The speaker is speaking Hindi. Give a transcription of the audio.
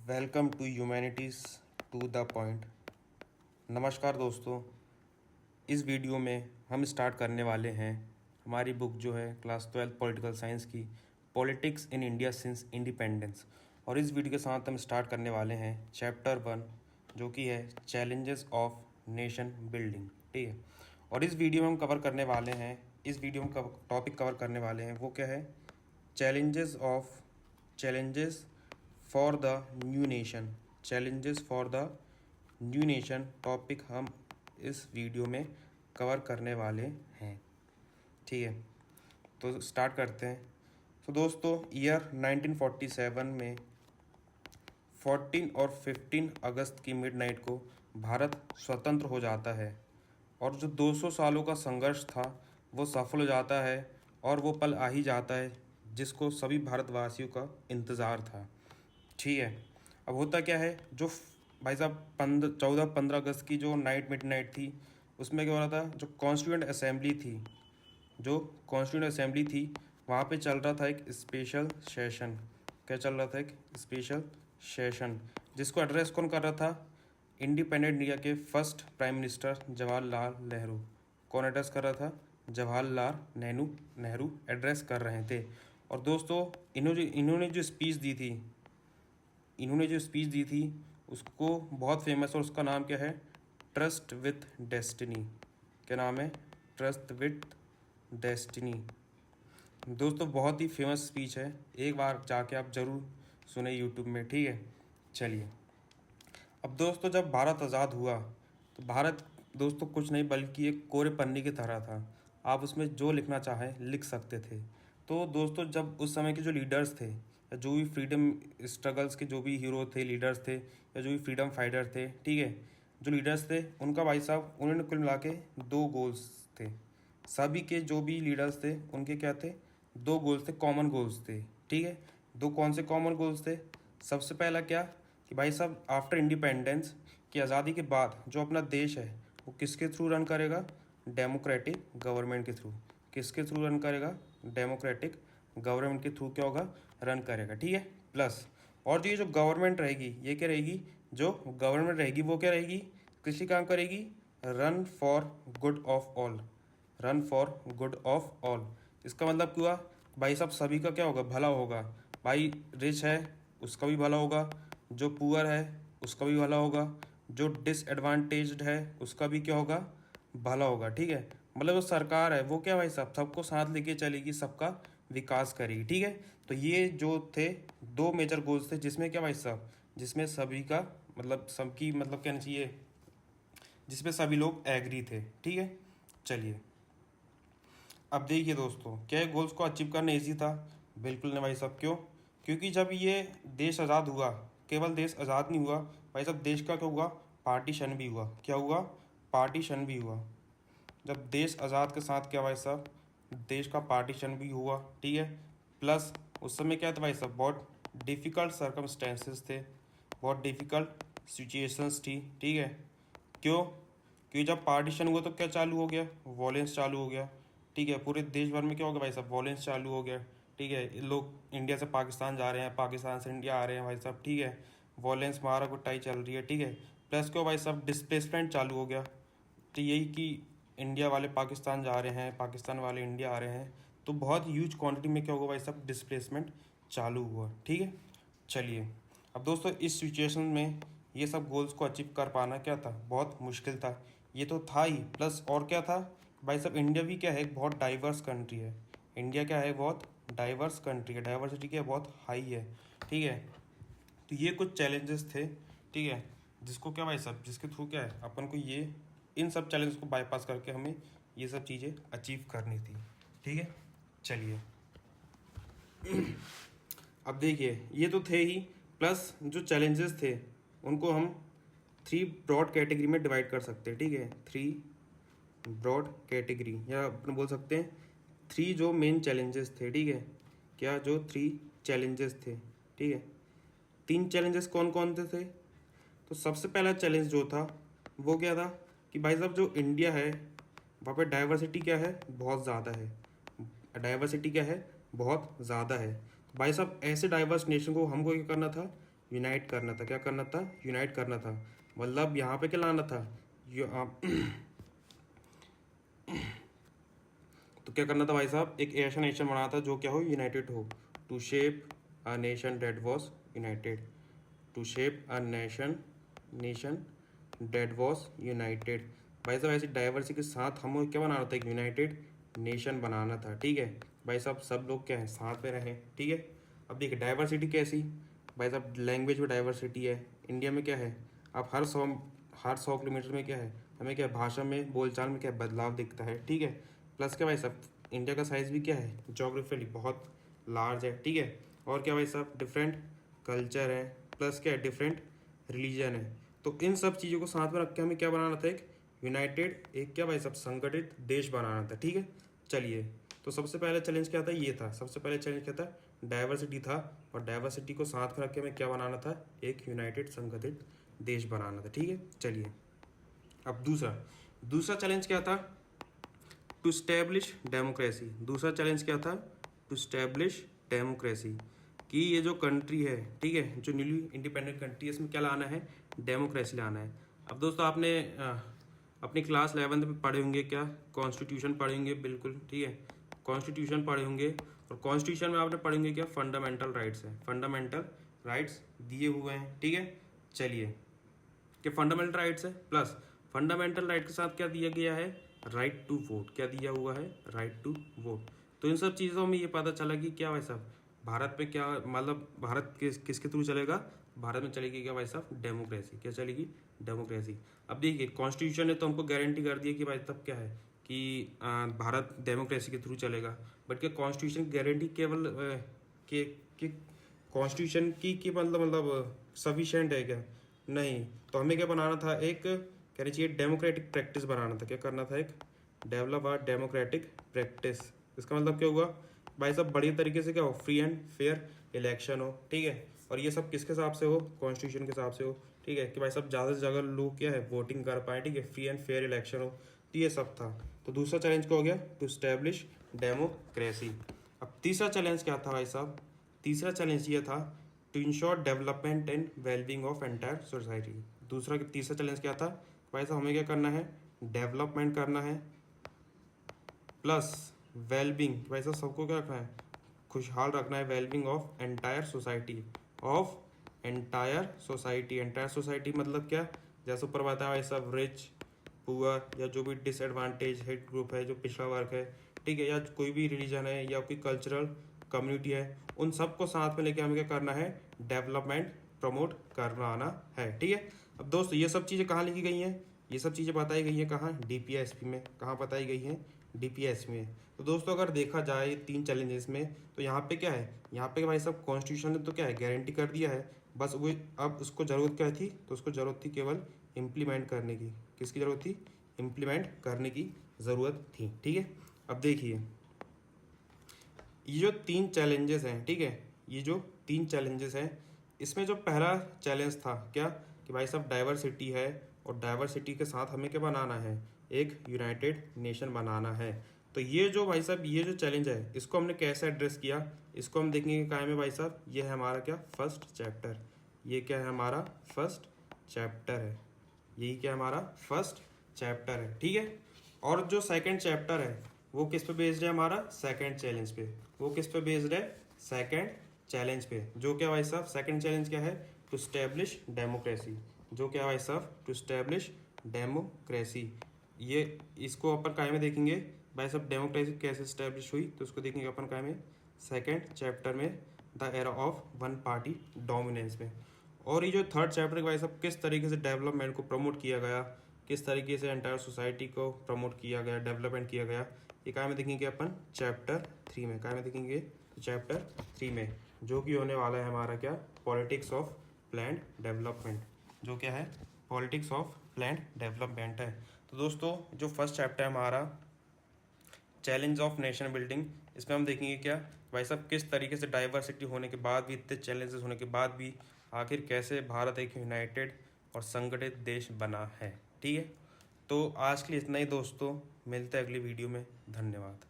Welcome to humanities to the point. नमस्कार दोस्तों, इस वीडियो में हम स्टार्ट करने वाले हैं हमारी बुक जो है क्लास 12 पॉलिटिकल साइंस की, politics in India since independence. और इस वीडियो के साथ हम स्टार्ट करने वाले हैं चैप्टर 1 जो कि है चैलेंजेस ऑफ नेशन बिल्डिंग। ठीक है, और इस वीडियो में हम कवर करने वाले हैं, इस वीडियो में टॉपिक कवर करने वाले हैं वो क्या है, challenges for the new nation. Challenges for the new nation topic हम इस वीडियो में कवर करने वाले हैं। ठीक है, तो स्टार्ट करते हैं। तो दोस्तों, ईयर 1947 में 14 और 15 अगस्त की मिडनाइट को भारत स्वतंत्र हो जाता है और जो 200 सालों का संघर्ष था वो सफल हो जाता है और वो पल आ ही जाता है जिसको सभी भारतवासियों का इंतज़ार था। ठीक है, अब होता क्या है, जो भाई साहब 14-15 अगस्त की जो मिडनाइट थी उसमें क्या हो रहा था, जो कॉन्स्टिट्यूएंट असेंबली थी वहाँ पे चल रहा था एक स्पेशल सेशन। क्या चल रहा था? एक स्पेशल सेशन जिसको एड्रेस कौन कर रहा था? इंडिपेंडेंट इंडिया के first prime minister Jawaharlal Nehru. कौन एड्रेस कर रहा था? जवाहरलाल नेहरू एड्रेस कर रहे थे। और दोस्तों, इन्होंने जो स्पीच दी थी उसको बहुत फेमस, और उसका नाम क्या है? Trust with destiny. क्या नाम है? Trust with destiny. दोस्तों, बहुत ही फेमस स्पीच है, एक बार जाके आप ज़रूर सुने यूट्यूब में। ठीक है, चलिए। अब दोस्तों, जब भारत आज़ाद हुआ तो भारत दोस्तों कुछ नहीं बल्कि एक कोरे पन्नी की तरह था, आप उसमें जो लिखना चाहें लिख सकते थे। तो दोस्तों, जब उस समय के जो लीडर्स थे या जो भी फ्रीडम स्ट्रगल्स के जो भी हीरो थे, लीडर्स थे या जो भी फ्रीडम फाइटर थे, ठीक है, जो लीडर्स थे उनका भाई साहब उन्होंने कुल मिला के 2 गोल्स थे। सभी के जो भी लीडर्स थे उनके क्या थे? 2 गोल्स थे, कॉमन गोल्स थे। ठीक है, 2 कौन से कॉमन गोल्स थे? सबसे पहला क्या कि भाई साहब आफ्टर इंडिपेंडेंस की आज़ादी के बाद जो अपना देश है वो किसके थ्रू रन करेगा? डेमोक्रेटिक गवर्नमेंट के थ्रू। किसके थ्रू रन करेगा? डेमोक्रेटिक गवर्नमेंट के थ्रू क्या होगा? रन करेगा। ठीक है, प्लस और जो ये जो गवर्नमेंट रहेगी ये क्या रहेगी? जो गवर्नमेंट रहेगी वो क्या रहेगी? कृषि काम करेगी, run for good of all. Run for good of all, इसका मतलब क्या हुआ? भाई साहब सभी का क्या होगा? भला होगा। भाई रिच है उसका भी भला होगा, जो पुअर है उसका भी भला होगा, जो डिसएडवांटेज्ड है उसका भी क्या होगा? भला होगा। ठीक है, मतलब जो सरकार है वो क्या भाई साहब सबको साथ लेके चलेगी, सबका विकास करेगी। ठीक है, तो ये जो थे 2 मेजर गोल्स थे जिसमें क्या भाई साहब, जिसमें सभी का मतलब सबकी मतलब कहना चाहिए, जिसमें सभी लोग एग्री थे। ठीक है, चलिए। अब देखिए दोस्तों, क्या गोल्स को अचीव करना ईजी था? बिल्कुल नहीं भाई साहब। क्यों? क्योंकि जब ये देश आज़ाद हुआ, केवल देश आज़ाद नहीं हुआ भाई साहब, देश का क्या हुआ? पार्टीशन भी हुआ। क्या हुआ? पार्टीशन भी हुआ। जब देश आज़ाद के साथ क्या भाई साहब, देश का पार्टीशन भी हुआ। ठीक है, प्लस उस समय क्या था भाई साहब, बहुत डिफ़िकल्ट सर्कमस्टेंसेस थे, बहुत डिफ़िकल्ट सिचुएशंस थी। ठीक है, क्यों? क्योंकि जब पार्टीशन हुआ तो क्या चालू हो गया? वॉयलेंस चालू हो गया। ठीक है, पूरे देश भर में क्या हो गया भाई साहब? वॉयलेंस चालू हो गया। ठीक है, लोग इंडिया से पाकिस्तान जा रहे हैं, पाकिस्तान से इंडिया आ रहे हैं भाई साहब। ठीक है, वॉयलेंस मारा कुटाई चल रही है। ठीक है, प्लस क्यों भाई साहब? डिस्प्लेसमेंट चालू हो गया। तो यही कि इंडिया वाले पाकिस्तान जा रहे हैं, पाकिस्तान वाले इंडिया आ रहे हैं, तो बहुत ह्यूज क्वांटिटी में क्या होगा भाई साहब? डिस्प्लेसमेंट चालू हुआ। ठीक है, चलिए। अब दोस्तों, इस सिचुएशन में ये सब गोल्स को अचीव कर पाना क्या था? बहुत मुश्किल था। ये तो था ही, प्लस और क्या था भाई साहब? इंडिया भी क्या है? एक बहुत डाइवर्स कंट्री है। इंडिया क्या है? बहुत डाइवर्स कंट्री है, डाइवर्सिटी क्या है? बहुत हाई है। ठीक है, तो ये कुछ चैलेंजेस थे। ठीक है, जिसको क्या भाई साहब, जिसके थ्रू क्या है अपन को ये इन सब चैलेंज को बाईपास करके हमें ये सब चीज़ें अचीव करनी थी। ठीक है, चलिए। अब देखिए, ये तो थे ही, प्लस जो चैलेंजेस थे उनको हम 3 ब्रॉड कैटेगरी में डिवाइड कर सकते हैं। ठीक है, 3 ब्रॉड कैटेगरी, या अपन बोल सकते हैं 3 जो मेन चैलेंजेस थे। ठीक है, क्या जो 3 चैलेंजेस थे? ठीक है, 3 चैलेंजेस कौन कौन थे? तो सबसे पहला चैलेंज जो था वो क्या था कि भाई साहब जो इंडिया है वहाँ पे डाइवर्सिटी क्या है? बहुत ज़्यादा है। डाइवर्सिटी क्या है? बहुत ज़्यादा है। तो भाई साहब ऐसे डाइवर्स नेशन को हमको क्या करना था? यूनाइट करना था। क्या करना था? यूनाइट करना था। मतलब यहाँ पे क्या लाना था? तो क्या करना था भाई साहब? एक ऐसा नेशन बनाना था जो क्या हो? यूनाइटेड हो। To shape a nation that was united. To shape a nation that was united. भाई साहब ऐसी डाइवर्सिटी के साथ हमें क्या बनाना था? एक यूनाइटेड नेशन बनाना था। ठीक है भाई साहब, सब लोग क्या है? साथ में रहें। ठीक है। अब देखिए डाइवर्सिटी कैसी? भाई साहब लैंग्वेज में डाइवर्सिटी है। इंडिया में क्या है? अब हर 100 किलोमीटर में क्या है? हमें क्या है? भाषा में, बोलचाल में क्या है? बदलाव दिखता है। ठीक है। प्लस क्या भाई साहब? इंडिया का साइज़ भी क्या है? जोग्राफिकली बहुत लार्ज है। ठीक है। और क्या भाई साहब? डिफरेंट कल्चर है। प्लस क्या है? डिफरेंट रिलीजन है। तो इन सब चीज़ों को साथ में रख के हमें क्या बनाना था? एक यूनाइटेड, एक क्या भाई साहब? संगठित देश बनाना था। ठीक है। चलिए, तो सबसे पहले चैलेंज क्या था? ये था। सबसे पहले चैलेंज क्या था? डाइवर्सिटी था। और डाइवर्सिटी को साथ में रख के हमें क्या बनाना था? एक यूनाइटेड संगठित देश बनाना था। ठीक है। चलिए, अब दूसरा चैलेंज क्या था? To establish democracy. दूसरा चैलेंज क्या था? To establish democracy. कि ये जो कंट्री है, ठीक है, जो न्यूली इंडिपेंडेंट कंट्री है, इसमें क्या लाना है? डेमोक्रेसी लाना है। अब दोस्तों आपने अपनी क्लास 11th में पढ़े होंगे क्या? कॉन्स्टिट्यूशन पढ़े होंगे, बिल्कुल। ठीक है, कॉन्स्टिट्यूशन पढ़े होंगे। और कॉन्स्टिट्यूशन में आपने पढ़ेंगे क्या? फंडामेंटल राइट्स है। फंडामेंटल राइट्स दिए हुए हैं। ठीक है। चलिए, कि फंडामेंटल राइट्स है, प्लस फंडामेंटल राइट के साथ क्या दिया गया है? Right to vote. क्या दिया हुआ है? Right to vote. तो इन सब चीज़ों में ये पता चला कि क्या भाई साहब भारत में क्या, मतलब भारत किसके थ्रू चलेगा? भारत में चलेगी क्या भाई साहब? डेमोक्रेसी। क्या चलेगी? डेमोक्रेसी। अब देखिए कॉन्स्टिट्यूशन ने तो हमको गारंटी कर दी है कि भाई तब क्या है कि भारत डेमोक्रेसी के थ्रू चलेगा। बट क्या कॉन्स्टिट्यूशन की गारंटी केवल कि कॉन्स्टिट्यूशन की मतलब सफिशेंट है क्या? नहीं। तो हमें क्या बनाना था? एक कह लीजिए डेमोक्रेटिक प्रैक्टिस बनाना था। क्या करना था? एक डेवलप आ डेमोक्रेटिक प्रैक्टिस। इसका मतलब क्या हुआ भाई साहब? बढ़िया तरीके से क्या हो? फ्री एंड फेयर इलेक्शन हो। ठीक है। और ये सब किसके हिसाब से हो? कॉन्स्टिट्यूशन के हिसाब से हो। ठीक है, कि भाई साहब ज़्यादा से ज़्यादा लोग क्या है? वोटिंग कर पाए। ठीक है, फ्री एंड फेयर इलेक्शन हो। तो ये सब था। तो दूसरा चैलेंज क्या हो गया? To establish democracy. अब तीसरा चैलेंज क्या था भाई साहब? तीसरा चैलेंज ये था to ensure development and wellbeing of entire society. तीसरा चैलेंज क्या था भाई साहब? हमें क्या करना है? डेवलपमेंट करना है, प्लस वेलबींग। भाई साहब सबको क्या रखना है? खुशहाल रखना है। Wellbeing of entire society. Of entire society मतलब क्या? जैसे ऊपर बताया भाई साहब, रिच, पुअर, या जो भी डिसएडवांटेज हेड ग्रुप है, जो पिछड़ा वर्ग है, ठीक है, या कोई भी रिलीजन है, या कोई कल्चरल कम्युनिटी है, उन सबको साथ में लेके हमें क्या करना है? डेवलपमेंट प्रमोट करना आना है। ठीक है। अब दोस्तों ये सब चीज़ें कहाँ लिखी गई हैं? ये सब चीज़ें बताई गई हैं कहाँ? डीपीएसपी में। कहाँ बताई गई हैं? डीपीएसपी में। तो दोस्तों अगर देखा जाए 3 चैलेंजेस में, तो यहाँ पे क्या है? यहाँ पे भाई साहब कॉन्स्टिट्यूशन ने तो क्या है? गारंटी कर दिया है। बस वो अब उसको ज़रूरत क्या थी? तो उसको ज़रूरत थी केवल इम्प्लीमेंट करने की। किसकी ज़रूरत थी? इम्प्लीमेंट करने की ज़रूरत थी। ठीक है। अब देखिए ये जो 3 चैलेंजेस हैं, ठीक है, ये जो 3 चैलेंजेस हैं, इसमें जो पहला चैलेंज था क्या? कि भाई साहब डाइवर्सिटी है, और डाइवर्सिटी के साथ हमें क्या बनाना है? एक यूनाइटेड नेशन बनाना है। तो ये जो भाई साहब ये जो चैलेंज है, इसको हमने कैसे एड्रेस किया? इसको हम देखेंगे क्या है भाई साहब? ये है हमारा क्या? First chapter. ये क्या है? हमारा फर्स्ट चैप्टर है। यही क्या है? हमारा फर्स्ट चैप्टर है। ठीक है। और जो सेकंड चैप्टर है वो किस पे बेस्ड है? हमारा सेकंड चैलेंज पे। वो किस पे बेस्ड है? सेकंड चैलेंज पे। जो क्या भाई साहब? सेकंड चैलेंज क्या है? To establish democracy. जो क्या भाई साहब? To establish democracy. ये इसको अपन काय में देखेंगे भाई साहब? डेमोक्रेसी कैसे स्टैब्लिश हुई, तो उसको देखेंगे अपन काय में? सेकंड चैप्टर में, the era of one party dominance में। और ये जो थर्ड चैप्टर के भाई साहब किस तरीके से डेवलपमेंट को प्रमोट किया गया, किस तरीके से एंटायर सोसाइटी को प्रमोट किया गया, डेवलपमेंट किया गया, ये काय में देखेंगे अपन? चैप्टर 3 में। काय में देखेंगे? चैप्टर 3 में, जो कि होने वाला है हमारा क्या? Politics of planned development. जो क्या है? पॉलिटिक्स ऑफ प्लैंड डेवलपमेंट है। तो दोस्तों जो फर्स्ट चैप्टर है हमारा चैलेंज ऑफ नेशन बिल्डिंग, इसमें हम देखेंगे क्या भाई साहब किस तरीके से डाइवर्सिटी होने के बाद भी, इतने चैलेंजेस होने के बाद भी, आखिर कैसे भारत एक यूनाइटेड और संगठित देश बना है। ठीक है। तो आज के लिए इतना ही दोस्तों, मिलते हैं अगली वीडियो में। धन्यवाद।